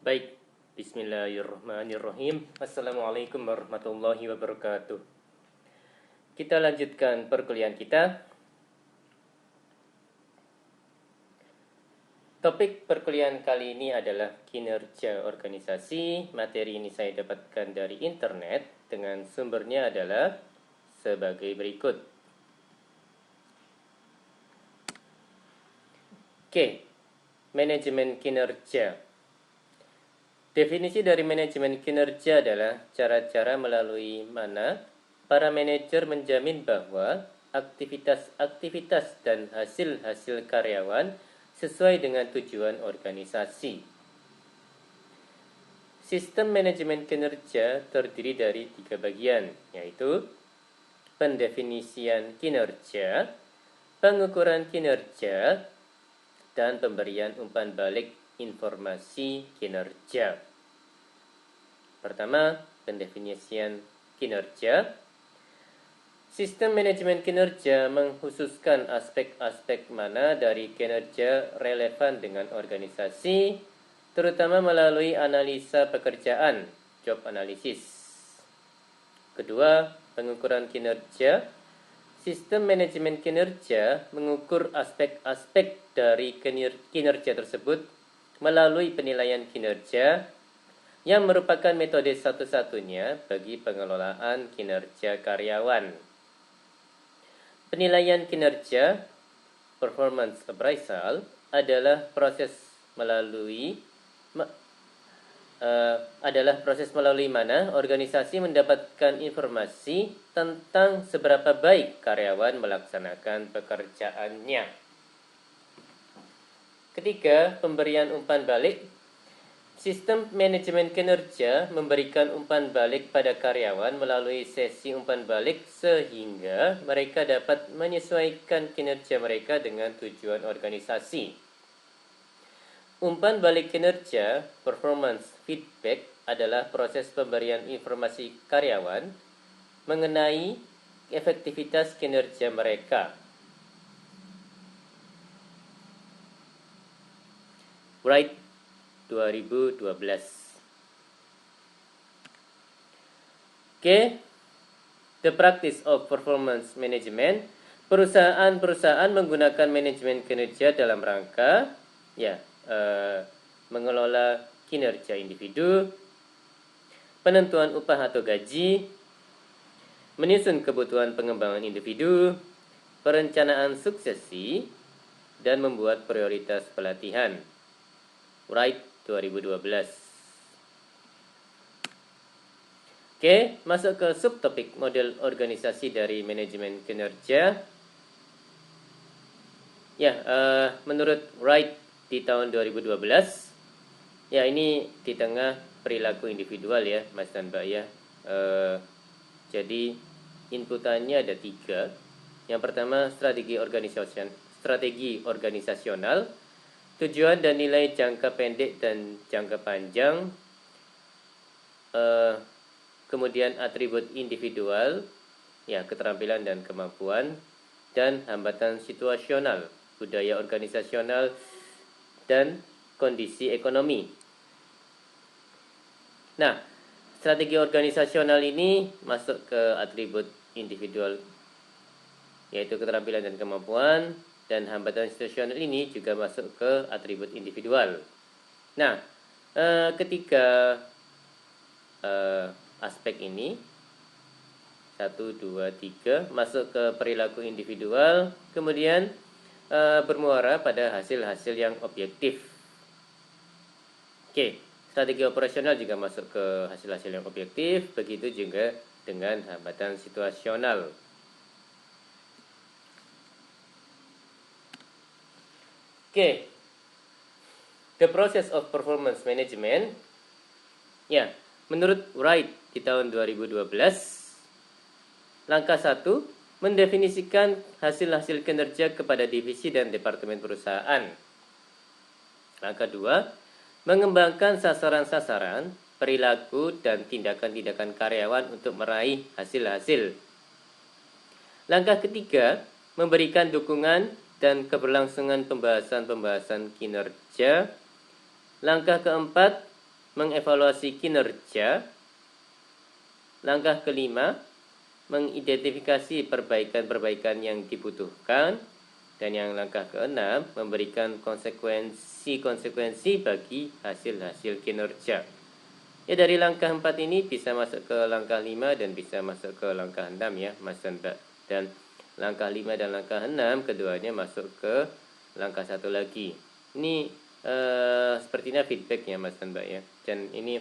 Baik, bismillahirrahmanirrahim. Assalamualaikum warahmatullahi wabarakatuh. Kita lanjutkan perkuliahan kita. Topik perkuliahan kali ini adalah kinerja organisasi. Materi ini saya dapatkan dari internet dengan sumbernya adalah sebagai berikut. Oke, manajemen kinerja. Definisi dari manajemen kinerja adalah cara-cara melalui mana para manajer menjamin bahwa aktivitas-aktivitas dan hasil-hasil karyawan sesuai dengan tujuan organisasi. Sistem manajemen kinerja terdiri dari 3 bagian, yaitu pendefinisian kinerja, pengukuran kinerja, dan pemberian umpan balik informasi kinerja. Pertama, pendefinisian kinerja. Sistem manajemen kinerja mengkhususkan aspek-aspek mana dari kinerja relevan dengan organisasi, terutama melalui analisa pekerjaan, job analysis. Kedua, pengukuran kinerja. Sistem manajemen kinerja mengukur aspek-aspek dari kinerja tersebut melalui penilaian kinerja yang merupakan metode satu-satunya bagi pengelolaan kinerja karyawan. Penilaian kinerja performance appraisal adalah proses melalui mana organisasi mendapatkan informasi tentang seberapa baik karyawan melaksanakan pekerjaannya. Ketiga, pemberian umpan balik. Sistem manajemen kinerja memberikan umpan balik pada karyawan melalui sesi umpan balik sehingga mereka dapat menyesuaikan kinerja mereka dengan tujuan organisasi. Umpan balik kinerja, performance feedback, adalah proses pemberian informasi karyawan mengenai efektivitas kinerja mereka. Wright 2012. Oke, the practice of performance management. Perusahaan-perusahaan menggunakan manajemen kinerja dalam rangka mengelola kinerja individu, penentuan upah atau gaji, menyusun kebutuhan pengembangan individu, perencanaan suksesi, dan membuat prioritas pelatihan. Wright 2012. Oke, masuk ke subtopik model organisasi dari manajemen kinerja. Menurut Wright di tahun 2012, ini di tengah perilaku individual ya, Mas dan Mbak ya. Jadi inputannya ada 3. Yang pertama, strategi organisasional. Tujuan dan nilai jangka pendek dan jangka panjang. Kemudian atribut individual, keterampilan dan kemampuan, dan hambatan situasional, budaya organisasional, dan kondisi ekonomi. Nah, strategi organisasional ini masuk ke atribut individual, yaitu keterampilan dan kemampuan, dan hambatan situasional ini juga masuk ke atribut individual. Nah, ketiga aspek ini 1, 2, 3 masuk ke perilaku individual, kemudian bermuara pada hasil-hasil yang objektif. Oke, strategi operasional juga masuk ke hasil-hasil yang objektif, begitu juga dengan hambatan situasional. Oke, the process of performance management. Menurut Wright di tahun 2012, langkah 1, mendefinisikan hasil-hasil kinerja kepada divisi dan departemen perusahaan. Langkah 2, mengembangkan sasaran-sasaran, perilaku, dan tindakan-tindakan karyawan untuk meraih hasil-hasil. Langkah ketiga, memberikan dukungan dan keberlangsungan pembahasan-pembahasan kinerja. Langkah keempat, mengevaluasi kinerja. Langkah kelima, mengidentifikasi perbaikan-perbaikan yang dibutuhkan. Dan yang langkah keenam, memberikan konsekuensi-konsekuensi bagi hasil-hasil kinerja. Ya, dari langkah 4 ini bisa masuk ke langkah 5 dan bisa masuk ke langkah 6 ya, Mas dan Mbak. Dan langkah 5 dan langkah 6 keduanya masuk ke langkah 1 lagi. Ini sepertinya feedback ya, Mas dan Mbak ya. Dan ini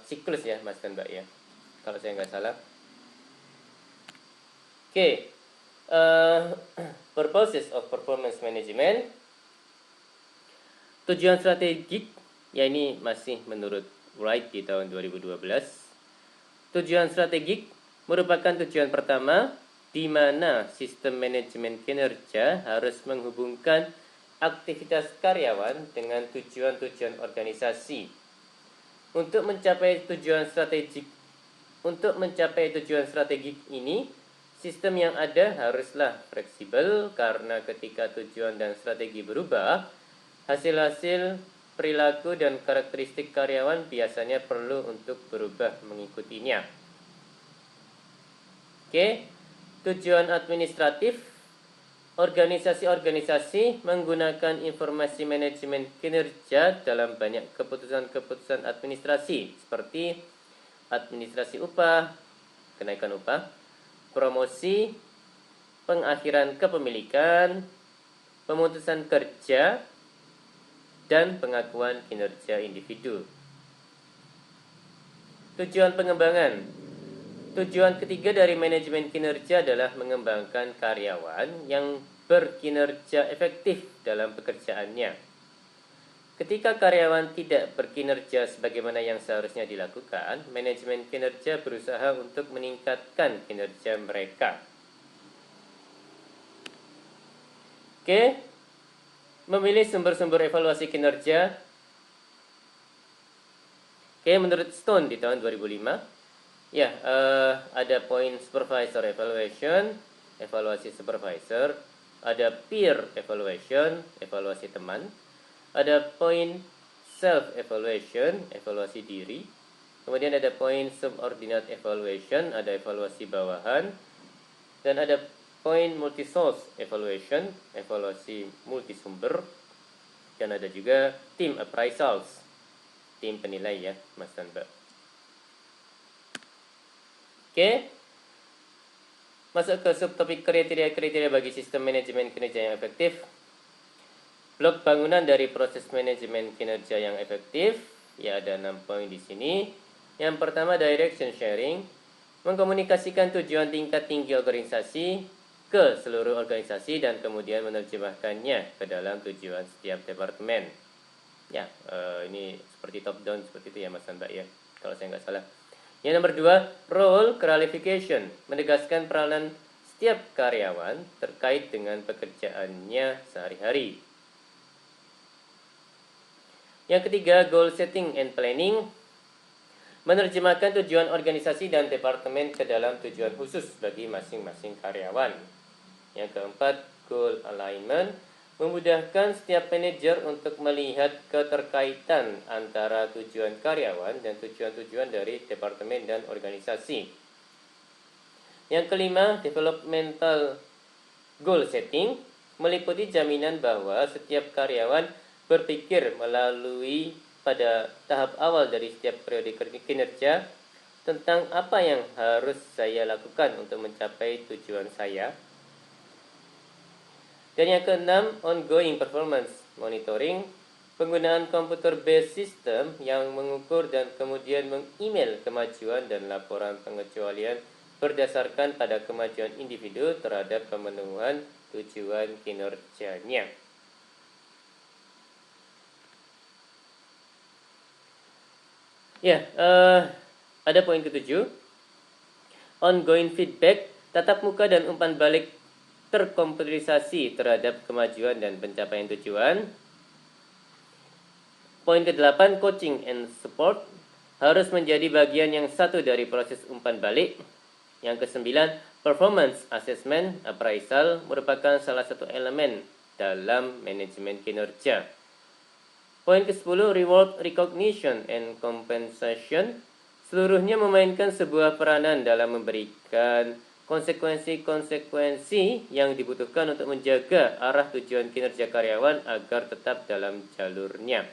siklus ya, Mas dan Mbak ya, kalau saya nggak salah. Oke. Purposes of performance management. Tujuan strategik, ya ini masih menurut Wright di tahun 2012. Tujuan strategik merupakan tujuan pertama di mana sistem manajemen kinerja harus menghubungkan aktivitas karyawan dengan tujuan-tujuan organisasi. Untuk mencapai tujuan strategik ini, sistem yang ada haruslah fleksibel karena ketika tujuan dan strategi berubah, hasil-hasil perilaku dan karakteristik karyawan biasanya perlu untuk berubah mengikutinya. Oke, tujuan administratif. Organisasi-organisasi menggunakan informasi manajemen kinerja dalam banyak keputusan-keputusan administrasi seperti administrasi upah, kenaikan upah, promosi, pengakhiran kepemilikan, pemutusan kerja, dan pengakuan kinerja individu. Tujuan pengembangan. Tujuan ketiga dari manajemen kinerja adalah mengembangkan karyawan yang berkinerja efektif dalam pekerjaannya. Ketika karyawan tidak berkinerja sebagaimana yang seharusnya dilakukan, manajemen kinerja berusaha untuk meningkatkan kinerja mereka. Oke, memilih sumber-sumber evaluasi kinerja. Oke, menurut Stone di tahun 2005, ya, ada poin supervisor evaluation, evaluasi supervisor, ada peer evaluation, evaluasi teman, ada poin self evaluation, evaluasi diri, kemudian ada poin subordinate evaluation, ada evaluasi bawahan, dan ada poin multi-source evaluation, evaluasi multisumber, dan ada juga team appraisals, tim penilai ya, Mas dan Mbak. Oke, masuk ke subtopik kriteria-kriteria bagi sistem manajemen kinerja yang efektif. Blok bangunan dari proses manajemen kinerja yang efektif, ya ada 6 poin di sini. Yang pertama, direction sharing, mengkomunikasikan tujuan tingkat tinggi organisasi ke seluruh organisasi dan kemudian menerjemahkannya ke dalam tujuan setiap departemen. Ya, ini seperti top down seperti itu ya Mas dan Mbak ya, kalau saya nggak salah. Yang nomor 2, role clarification, menegaskan peranan setiap karyawan terkait dengan pekerjaannya sehari-hari. Yang ketiga, goal setting and planning, menerjemahkan tujuan organisasi dan departemen ke dalam tujuan khusus bagi masing-masing karyawan. Yang keempat, goal alignment, memudahkan setiap manajer untuk melihat keterkaitan antara tujuan karyawan dan tujuan-tujuan dari departemen dan organisasi. Yang kelima, developmental goal setting, meliputi jaminan bahwa setiap karyawan berpikir melalui pada tahap awal dari setiap periode kinerja tentang apa yang harus saya lakukan untuk mencapai tujuan saya. Dan yang keenam, ongoing performance monitoring, penggunaan computer-based system yang mengukur dan kemudian meng-email kemajuan dan laporan pengecualian berdasarkan pada kemajuan individu terhadap pemenuhan tujuan kinerjanya. Ya, ada poin ke-7, ongoing feedback, tatap muka dan umpan balik terkomputerisasi terhadap kemajuan dan pencapaian tujuan. Poin ke-8, coaching and support, harus menjadi bagian yang satu dari proses umpan balik. Yang ke-9, performance assessment appraisal merupakan salah satu elemen dalam manajemen kinerja. Poin ke-10, reward, recognition, and compensation. Seluruhnya memainkan sebuah peranan dalam memberikan konsekuensi-konsekuensi yang dibutuhkan untuk menjaga arah tujuan kinerja karyawan agar tetap dalam jalurnya.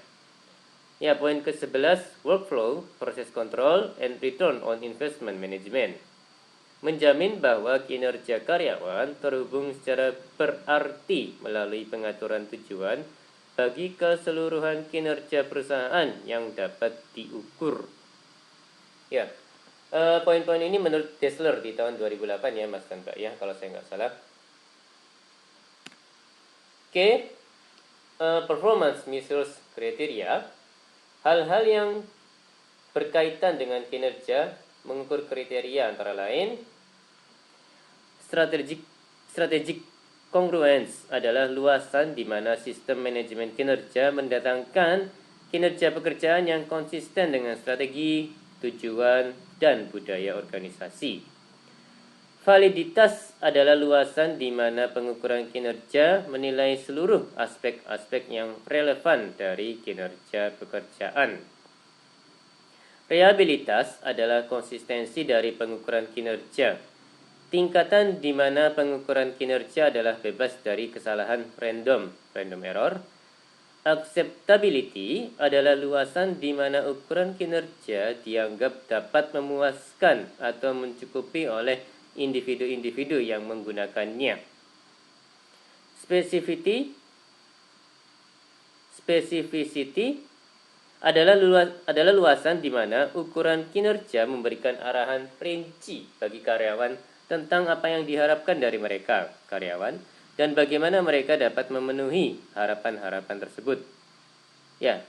Ya, poin ke-11, workflow, proses kontrol, and return on investment management. Menjamin bahwa kinerja karyawan terhubung secara berarti melalui pengaturan tujuan bagi keseluruhan kinerja perusahaan yang dapat diukur. Ya, poin-poin ini menurut Dassler di tahun 2008 ya, Mas dan Mbak ya, kalau saya nggak salah. Oke, performance measures criteria, hal-hal yang berkaitan dengan kinerja mengukur kriteria antara lain strategic congruence adalah luasan di mana sistem manajemen kinerja mendatangkan kinerja pekerjaan yang konsisten dengan strategi, tujuan, dan budaya organisasi. Validitas adalah luasan di mana pengukuran kinerja menilai seluruh aspek-aspek yang relevan dari kinerja pekerjaan. Reliabilitas adalah konsistensi dari pengukuran kinerja. Tingkatan di mana pengukuran kinerja adalah bebas dari kesalahan random error. Acceptability adalah luasan di mana ukuran kinerja dianggap dapat memuaskan atau mencukupi oleh individu-individu yang menggunakannya. Specificity adalah luasan di mana ukuran kinerja memberikan arahan rinci bagi karyawan tentang apa yang diharapkan dari mereka, karyawan, dan bagaimana mereka dapat memenuhi harapan-harapan tersebut. Ya,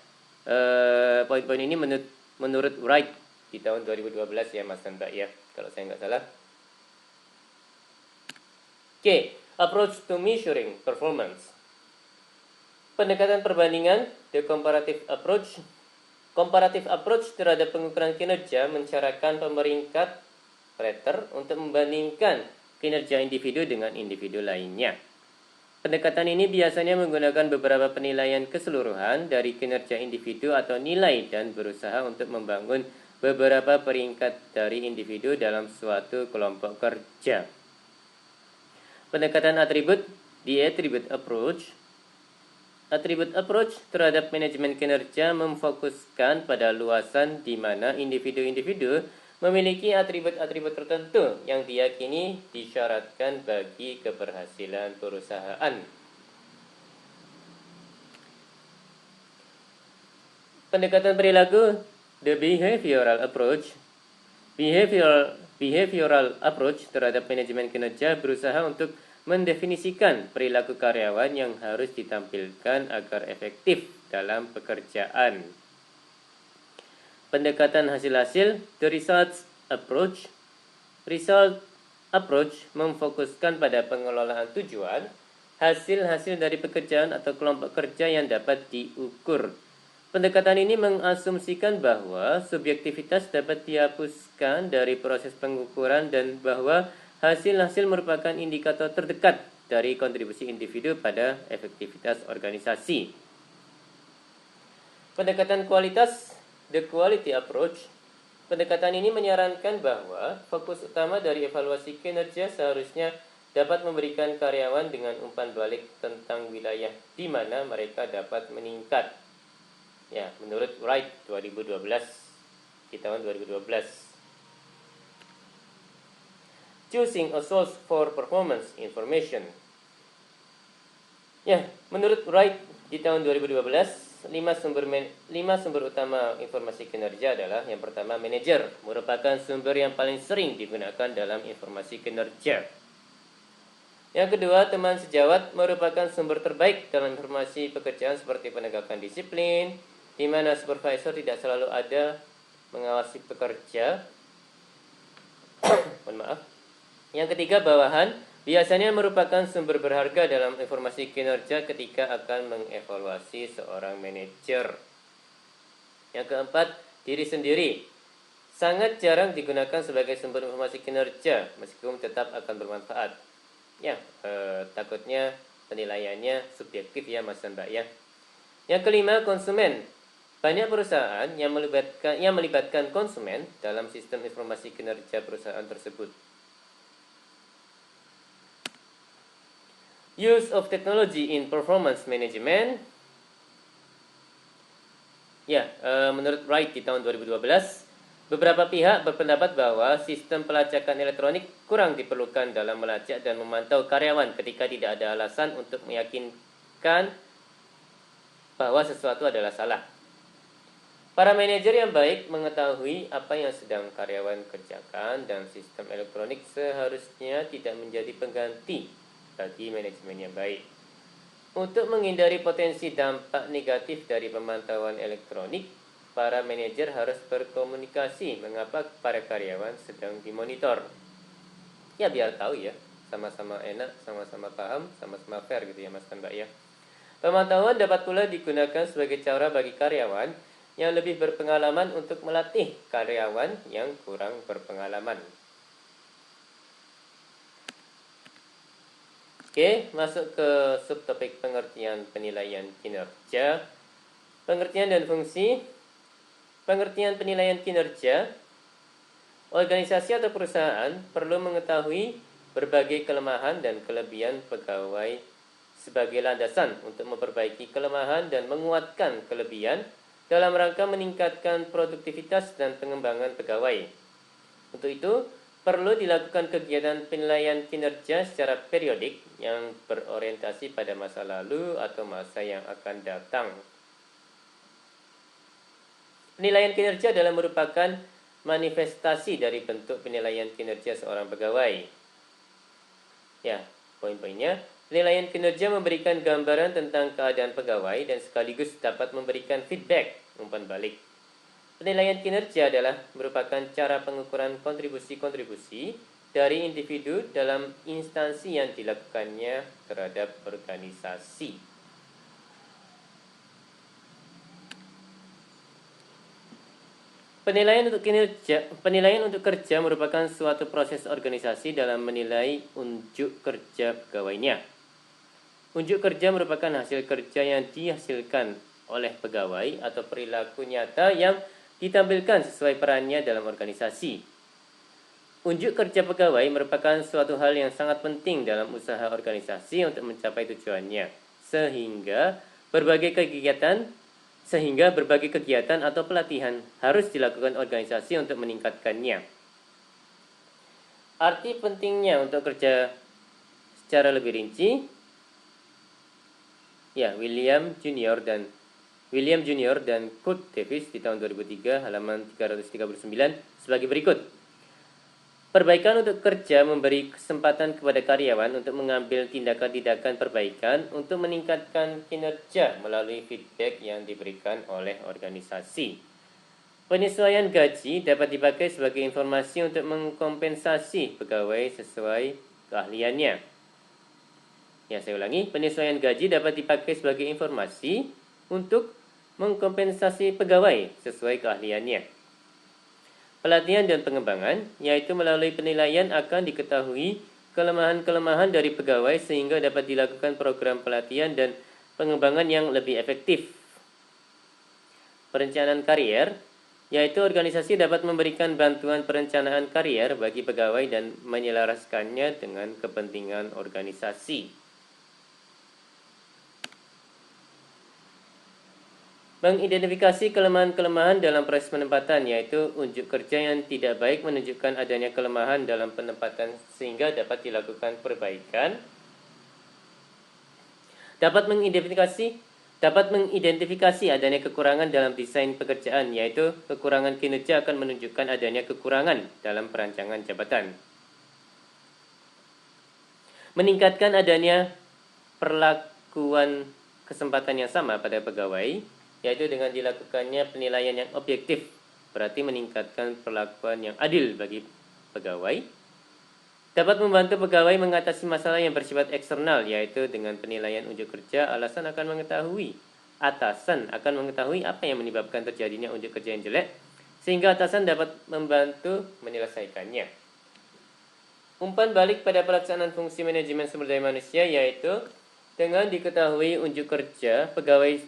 poin-poin ini menurut Wright di tahun 2012 ya, Mas dan Mbak ya, kalau saya nggak salah. Oke, approach to measuring performance. Pendekatan perbandingan, the comparative approach. Comparative approach terhadap pengukuran kinerja mensyaratkan pemeringkat rater untuk membandingkan kinerja individu dengan individu lainnya. Pendekatan ini biasanya menggunakan beberapa penilaian keseluruhan dari kinerja individu atau nilai dan berusaha untuk membangun beberapa peringkat dari individu dalam suatu kelompok kerja. Pendekatan atribut, the attribute approach. Attribute approach terhadap manajemen kinerja memfokuskan pada luasan di mana individu-individu memiliki atribut-atribut tertentu yang diyakini disyaratkan bagi keberhasilan perusahaan. Pendekatan perilaku, the behavioral approach. Behavioral approach terhadap manajemen kinerja berusaha untuk mendefinisikan perilaku karyawan yang harus ditampilkan agar efektif dalam pekerjaan. Pendekatan hasil-hasil, the results approach. Result approach memfokuskan pada pengelolaan tujuan, hasil-hasil dari pekerjaan atau kelompok kerja yang dapat diukur. Pendekatan ini mengasumsikan bahwa subjektivitas dapat dihapuskan dari proses pengukuran dan bahwa hasil-hasil merupakan indikator terdekat dari kontribusi individu pada efektivitas organisasi. Pendekatan kualitas, the quality approach. Pendekatan ini menyarankan bahwa fokus utama dari evaluasi kinerja seharusnya dapat memberikan karyawan dengan umpan balik tentang wilayah di mana mereka dapat meningkat. Ya, menurut Wright 2012 di tahun 2012. Choosing a source for performance information. Ya, menurut Wright di tahun 2012, 5 sumber utama informasi kinerja adalah yang pertama, manajer merupakan sumber yang paling sering digunakan dalam informasi kinerja. Yang kedua, teman sejawat merupakan sumber terbaik dalam informasi pekerjaan seperti penegakan disiplin, di mana supervisor tidak selalu ada mengawasi pekerja. Mohon maaf. Yang ketiga, bawahan biasanya merupakan sumber berharga dalam informasi kinerja ketika akan mengevaluasi seorang manajer. Yang keempat, diri sendiri sangat jarang digunakan sebagai sumber informasi kinerja meskipun tetap akan bermanfaat. Ya, takutnya penilaiannya subjektif ya Mas dan Mbak ya. Yang kelima, konsumen. Banyak perusahaan yang melibatkan konsumen dalam sistem informasi kinerja perusahaan tersebut. Use of technology in performance management. Ya, menurut Wright di tahun 2012, beberapa pihak berpendapat bahwa sistem pelacakan elektronik kurang diperlukan dalam melacak dan memantau karyawan ketika tidak ada alasan untuk meyakinkan bahwa sesuatu adalah salah. Para manajer yang baik mengetahui apa yang sedang karyawan kerjakan, dan sistem elektronik seharusnya tidak menjadi pengganti bagi manajemen yang baik. Untuk menghindari potensi dampak negatif dari pemantauan elektronik, para manajer harus berkomunikasi mengapa para karyawan sedang dimonitor. Ya, biar tahu ya, sama-sama enak, sama-sama paham, sama-sama fair gitu ya Mas dan Mbak ya. Pemantauan dapat pula digunakan sebagai cara bagi karyawan yang lebih berpengalaman untuk melatih karyawan yang kurang berpengalaman. Oke, masuk ke subtopik pengertian penilaian kinerja. Pengertian dan fungsi. Pengertian penilaian kinerja. Organisasi atau perusahaan perlu mengetahui berbagai kelemahan dan kelebihan pegawai sebagai landasan untuk memperbaiki kelemahan dan menguatkan kelebihan dalam rangka meningkatkan produktivitas dan pengembangan pegawai. Untuk itu, perlu dilakukan kegiatan penilaian kinerja secara periodik yang berorientasi pada masa lalu atau masa yang akan datang. Penilaian kinerja adalah merupakan manifestasi dari bentuk penilaian kinerja seorang pegawai. Ya, poin-poinnya. Penilaian kinerja memberikan gambaran tentang keadaan pegawai dan sekaligus dapat memberikan feedback, umpan balik. Penilaian kinerja adalah merupakan cara pengukuran kontribusi-kontribusi dari individu dalam instansi yang dilakukannya terhadap organisasi. Penilaian untuk kerja merupakan suatu proses organisasi dalam menilai unjuk kerja pegawainya. Unjuk kerja merupakan hasil kerja yang dihasilkan oleh pegawai atau perilaku nyata yang ditampilkan sesuai perannya dalam organisasi. Unjuk kerja pegawai merupakan suatu hal yang sangat penting dalam usaha organisasi untuk mencapai tujuannya, sehingga berbagai kegiatan atau pelatihan harus dilakukan organisasi untuk meningkatkannya. Arti pentingnya untuk kerja secara lebih rinci, ya, William Junior dan Kurt Davis di tahun 2003 halaman 339 sebagai berikut. Perbaikan untuk kerja memberi kesempatan kepada karyawan untuk mengambil tindakan-tindakan perbaikan untuk meningkatkan kinerja melalui feedback yang diberikan oleh organisasi. Penyesuaian gaji dapat dipakai sebagai informasi untuk mengkompensasi pegawai sesuai keahliannya. Ya, saya ulangi, penyesuaian gaji dapat dipakai sebagai informasi untuk mengkompensasi pegawai sesuai keahliannya. Pelatihan dan pengembangan, yaitu melalui penilaian akan diketahui kelemahan-kelemahan dari pegawai sehingga dapat dilakukan program pelatihan dan pengembangan yang lebih efektif. Perencanaan karier, yaitu organisasi dapat memberikan bantuan perencanaan karier bagi pegawai dan menyelaraskannya dengan kepentingan organisasi. Mengidentifikasi kelemahan-kelemahan dalam proses penempatan, yaitu unjuk kerja yang tidak baik menunjukkan adanya kelemahan dalam penempatan sehingga dapat dilakukan perbaikan. Dapat mengidentifikasi adanya kekurangan dalam desain pekerjaan, yaitu kekurangan kinerja akan menunjukkan adanya kekurangan dalam perancangan jabatan. Meningkatkan adanya perlakuan kesempatan yang sama pada pegawai, yaitu dengan dilakukannya penilaian yang objektif, berarti meningkatkan perlakuan yang adil bagi pegawai. Dapat membantu pegawai mengatasi masalah yang bersifat eksternal, yaitu dengan penilaian unjuk kerja, atasan akan mengetahui apa yang menyebabkan terjadinya unjuk kerja yang jelek, sehingga atasan dapat membantu menyelesaikannya. Umpan balik pada pelaksanaan fungsi manajemen sumber daya manusia, yaitu dengan diketahui unjuk kerja pegawai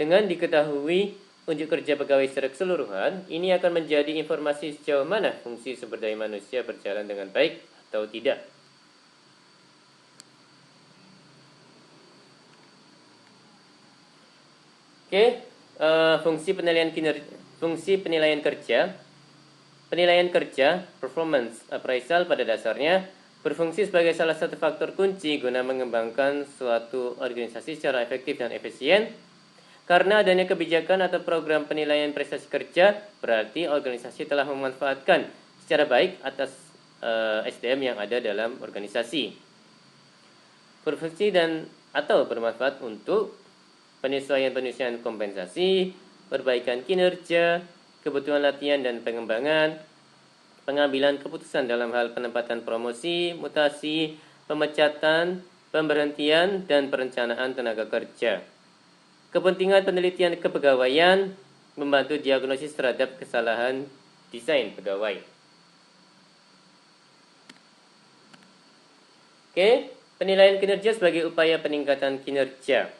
Dengan diketahui unjuk kerja pegawai secara keseluruhan, ini akan menjadi informasi sejauh mana fungsi sumber daya manusia berjalan dengan baik atau tidak. Oke, fungsi penilaian kerja. Penilaian kerja, performance appraisal pada dasarnya berfungsi sebagai salah satu faktor kunci guna mengembangkan suatu organisasi secara efektif dan efisien. Karena adanya kebijakan atau program penilaian prestasi kerja, berarti organisasi telah memanfaatkan secara baik atas SDM yang ada dalam organisasi. Berfungsi dan atau bermanfaat untuk penyesuaian kompensasi, perbaikan kinerja, kebutuhan latihan dan pengembangan, pengambilan keputusan dalam hal penempatan promosi, mutasi, pemecatan, pemberhentian, dan perencanaan tenaga kerja. Kepentingan penelitian kepegawaian, membantu diagnosis terhadap kesalahan desain pegawai. Oke, penilaian kinerja sebagai upaya peningkatan kinerja.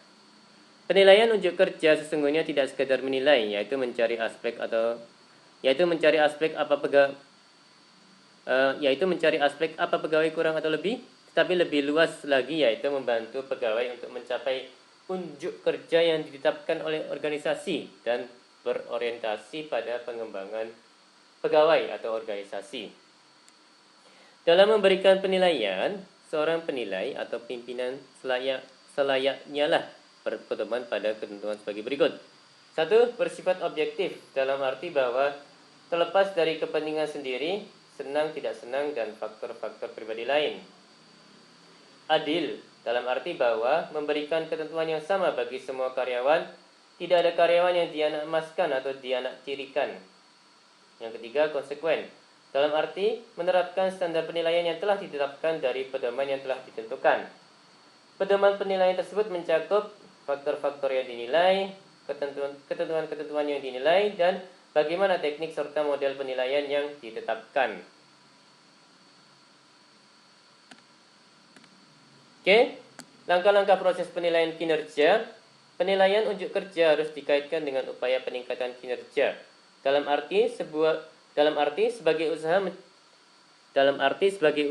Penilaian unjuk kerja sesungguhnya tidak sekedar menilai, yaitu mencari aspek apa pegawai kurang atau lebih, tetapi lebih luas lagi yaitu membantu pegawai untuk mencapai unjuk kerja yang ditetapkan oleh organisasi dan berorientasi pada pengembangan pegawai atau organisasi. Dalam memberikan penilaian, seorang penilai atau pimpinan selayaknya lah berpedoman pada ketentuan sebagai berikut. 1. Bersifat objektif, dalam arti bahwa terlepas dari kepentingan sendiri, senang, tidak senang, dan faktor-faktor pribadi lain. Adil, dalam arti bahwa memberikan ketentuan yang sama bagi semua karyawan, tidak ada karyawan yang dianak emaskan atau dianak cirikan. Yang ketiga, konsekuen, dalam arti menerapkan standar penilaian yang telah ditetapkan dari pedoman yang telah ditentukan. Pedoman penilaian tersebut mencakup faktor-faktor yang dinilai, ketentuan-ketentuan yang dinilai, dan bagaimana teknik serta model penilaian yang ditetapkan. Oke, langkah-langkah proses penilaian kinerja. Penilaian unjuk kerja harus dikaitkan dengan upaya peningkatan kinerja. Dalam arti sebagai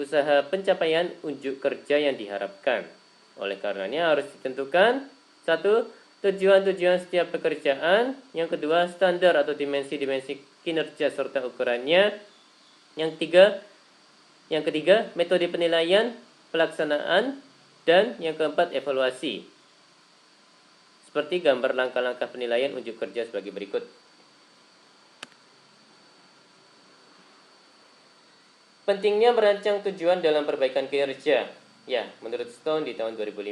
usaha pencapaian unjuk kerja yang diharapkan. Oleh karenanya harus ditentukan 1. Tujuan-tujuan setiap pekerjaan. Yang kedua, standar atau dimensi-dimensi kinerja serta ukurannya. Yang ketiga, metode penilaian, pelaksanaan, dan yang keempat, evaluasi. Seperti gambar langkah-langkah penilaian unjuk kerja sebagai berikut. Pentingnya merancang tujuan dalam perbaikan kinerja. Ya, menurut Stone di tahun 2005,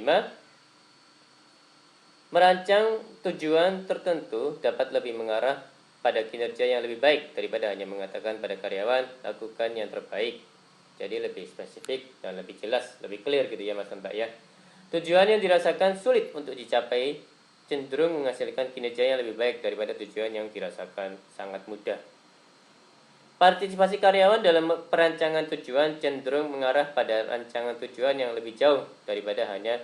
merancang tujuan tertentu dapat lebih mengarah pada kinerja yang lebih baik daripada hanya mengatakan pada karyawan, lakukan yang terbaik. Jadi lebih spesifik dan lebih jelas, lebih clear gitu ya Mas Mbak ya. Tujuan yang dirasakan sulit untuk dicapai cenderung menghasilkan kinerja yang lebih baik daripada tujuan yang dirasakan sangat mudah. Partisipasi karyawan dalam perancangan tujuan cenderung mengarah pada rancangan tujuan yang lebih jauh daripada hanya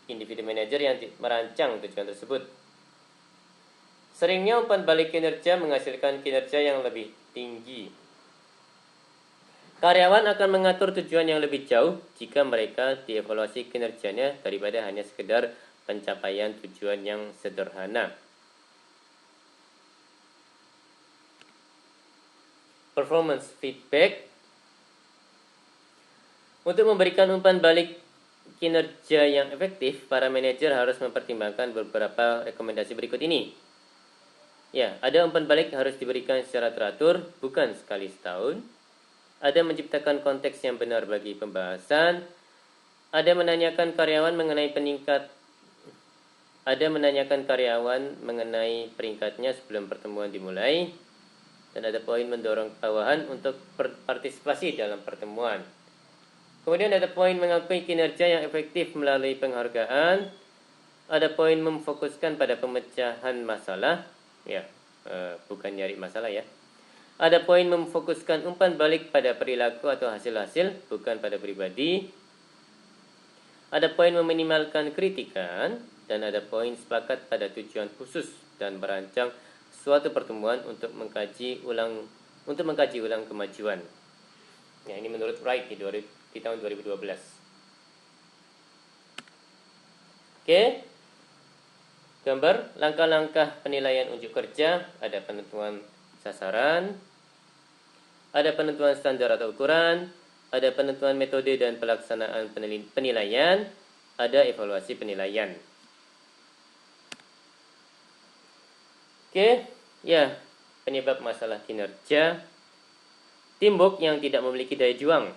individu manajer yang merancang tujuan tersebut. Seringnya umpan balik kinerja menghasilkan kinerja yang lebih tinggi. Karyawan akan mengatur tujuan yang lebih jauh jika mereka dievaluasi kinerjanya daripada hanya sekedar pencapaian tujuan yang sederhana. Performance feedback. Untuk memberikan umpan balik kinerja yang efektif, para manajer harus mempertimbangkan beberapa rekomendasi berikut ini. Ya, ada umpan balik harus diberikan secara teratur, bukan sekali setahun. Ada menciptakan konteks yang benar bagi pembahasan. Ada menanyakan karyawan mengenai peringkatnya sebelum pertemuan dimulai. Dan ada poin mendorong bawahan untuk berpartisipasi dalam pertemuan. Kemudian ada poin mengakui kinerja yang efektif melalui penghargaan. Ada poin memfokuskan pada pemecahan masalah, ya, bukan nyari masalah ya. Ada poin memfokuskan umpan balik pada perilaku atau hasil-hasil, bukan pada pribadi. Ada poin meminimalkan kritikan dan ada poin sepakat pada tujuan khusus dan merancang suatu pertemuan untuk mengkaji ulang kemajuan. Ya, ini menurut Wright di tahun 2012. Oke. Gambar langkah-langkah penilaian unjuk kerja, ada penentuan sasaran, ada penentuan standar atau ukuran, ada penentuan metode dan pelaksanaan penilaian, ada evaluasi penilaian. Oke, ya, penyebab masalah kinerja, teamwork yang tidak memiliki daya juang,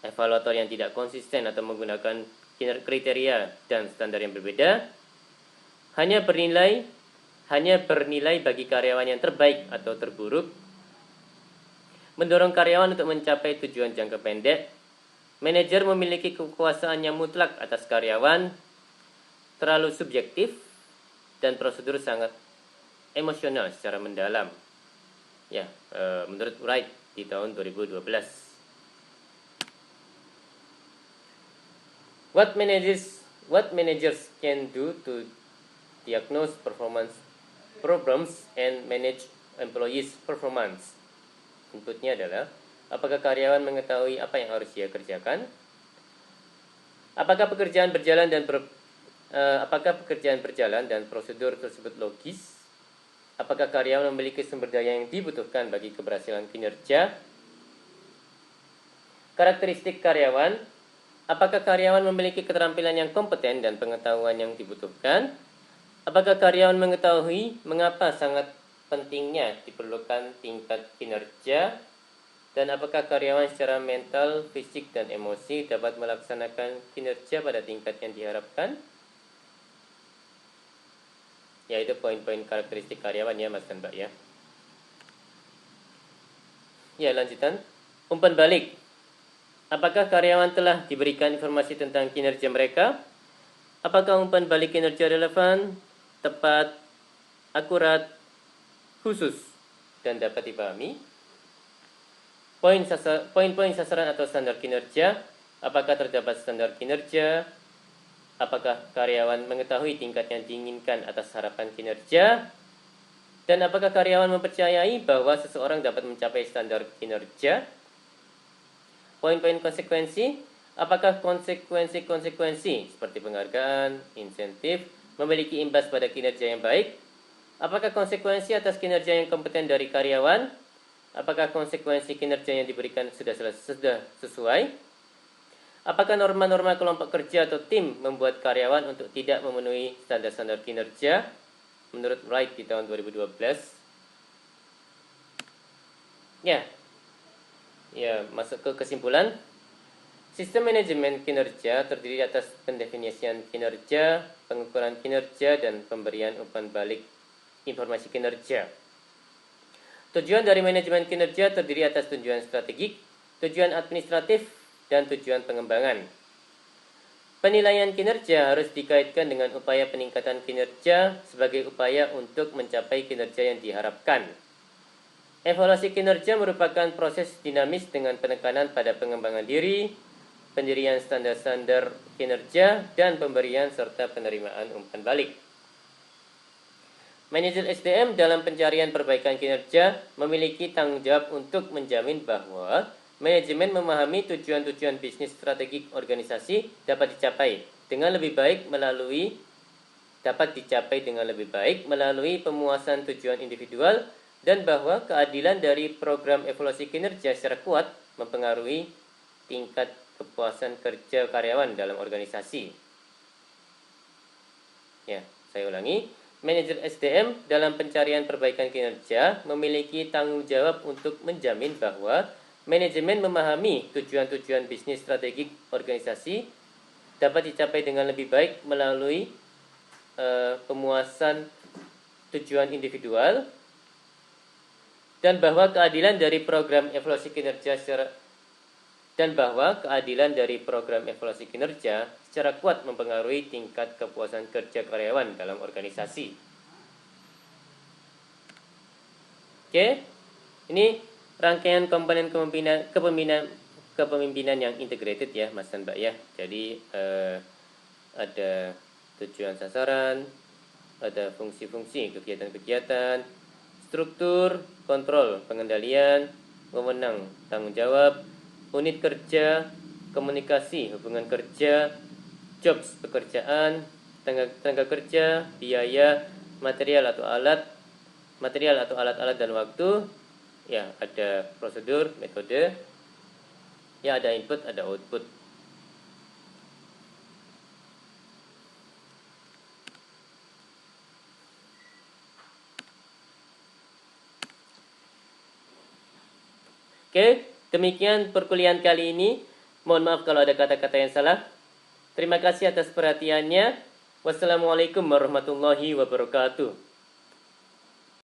evaluator yang tidak konsisten atau menggunakan kriteria dan standar yang berbeda, hanya bernilai bagi karyawan yang terbaik atau terburuk, mendorong karyawan untuk mencapai tujuan jangka pendek, manajer memiliki kekuasaan yang mutlak atas karyawan, terlalu subjektif, dan prosedur sangat emosional secara mendalam. Ya, menurut Wright di tahun 2012. What managers can do to diagnose performance problems and manage employees' performance. Inputnya adalah, apakah karyawan mengetahui apa yang harus dia kerjakan? Apakah pekerjaan berjalan dan prosedur tersebut logis? Apakah karyawan memiliki sumber daya yang dibutuhkan bagi keberhasilan kinerja? Karakteristik karyawan, apakah karyawan memiliki keterampilan yang kompeten dan pengetahuan yang dibutuhkan? Apakah karyawan mengetahui mengapa sangat pentingnya diperlukan tingkat kinerja? Dan apakah karyawan secara mental, fisik, dan emosi dapat melaksanakan kinerja pada tingkat yang diharapkan? Yaitu poin-poin karakteristik karyawan ya Mas dan Mbak ya. Ya, lanjutan. Umpan balik. Apakah karyawan telah diberikan informasi tentang kinerja mereka? Apakah umpan balik kinerja relevan, tepat, akurat, khusus, dan dapat dipahami? Poin-poin sasaran atau standar kinerja. Apakah terdapat standar kinerja? Apakah karyawan mengetahui tingkat yang diinginkan atas harapan kinerja? Dan apakah karyawan mempercayai bahwa seseorang dapat mencapai standar kinerja? Poin-poin konsekuensi. Apakah konsekuensi seperti penghargaan, insentif, memiliki imbas pada kinerja yang baik? Apakah konsekuensi atas kinerja yang kompeten dari karyawan? Apakah konsekuensi kinerja yang diberikan sudah sesuai? Apakah norma-norma kelompok kerja atau tim membuat karyawan untuk tidak memenuhi standar-standar kinerja? Menurut Wright di tahun 2012. Ya, masuk ke kesimpulan. Sistem manajemen kinerja terdiri atas pendefinisian kinerja, pengukuran kinerja, dan pemberian umpan balik informasi kinerja. Tujuan dari manajemen kinerja terdiri atas tujuan strategik, tujuan administratif, dan tujuan pengembangan. Penilaian kinerja harus dikaitkan dengan upaya peningkatan kinerja sebagai upaya untuk mencapai kinerja yang diharapkan. Evaluasi kinerja merupakan proses dinamis dengan penekanan pada pengembangan diri, pendirian standar-standar kinerja, dan pemberian serta penerimaan umpan balik. Manajer SDM dalam pencarian perbaikan kinerja memiliki tanggung jawab untuk menjamin bahwa manajemen memahami tujuan-tujuan bisnis strategik organisasi dapat dicapai dengan lebih baik melalui pemuasan tujuan individual, dan bahwa keadilan dari program evaluasi kinerja secara kuat mempengaruhi tingkat kepuasan kerja karyawan dalam organisasi. Ya, saya ulangi. Manajer SDM dalam pencarian perbaikan kinerja memiliki tanggung jawab untuk menjamin bahwa manajemen memahami tujuan-tujuan bisnis strategik organisasi dapat dicapai dengan lebih baik melalui pemuasan tujuan individual, dan bahwa keadilan dari program evaluasi kinerja secara kuat mempengaruhi tingkat kepuasan kerja karyawan dalam organisasi. Oke, ini rangkaian komponen kepemimpinan yang integrated ya Mas dan Mbak ya. Jadi ada tujuan sasaran, ada fungsi-fungsi kegiatan-kegiatan, struktur, kontrol, pengendalian, wewenang, tanggung jawab, unit kerja, komunikasi, hubungan kerja, jobs, pekerjaan, tenaga kerja, biaya, material atau alat-alat dan waktu. Ya, ada prosedur, metode. Ya, ada input, ada output. Oke, demikian perkuliahan kali ini. Mohon maaf kalau ada kata-kata yang salah. Terima kasih atas perhatiannya. Wassalamualaikum warahmatullahi wabarakatuh.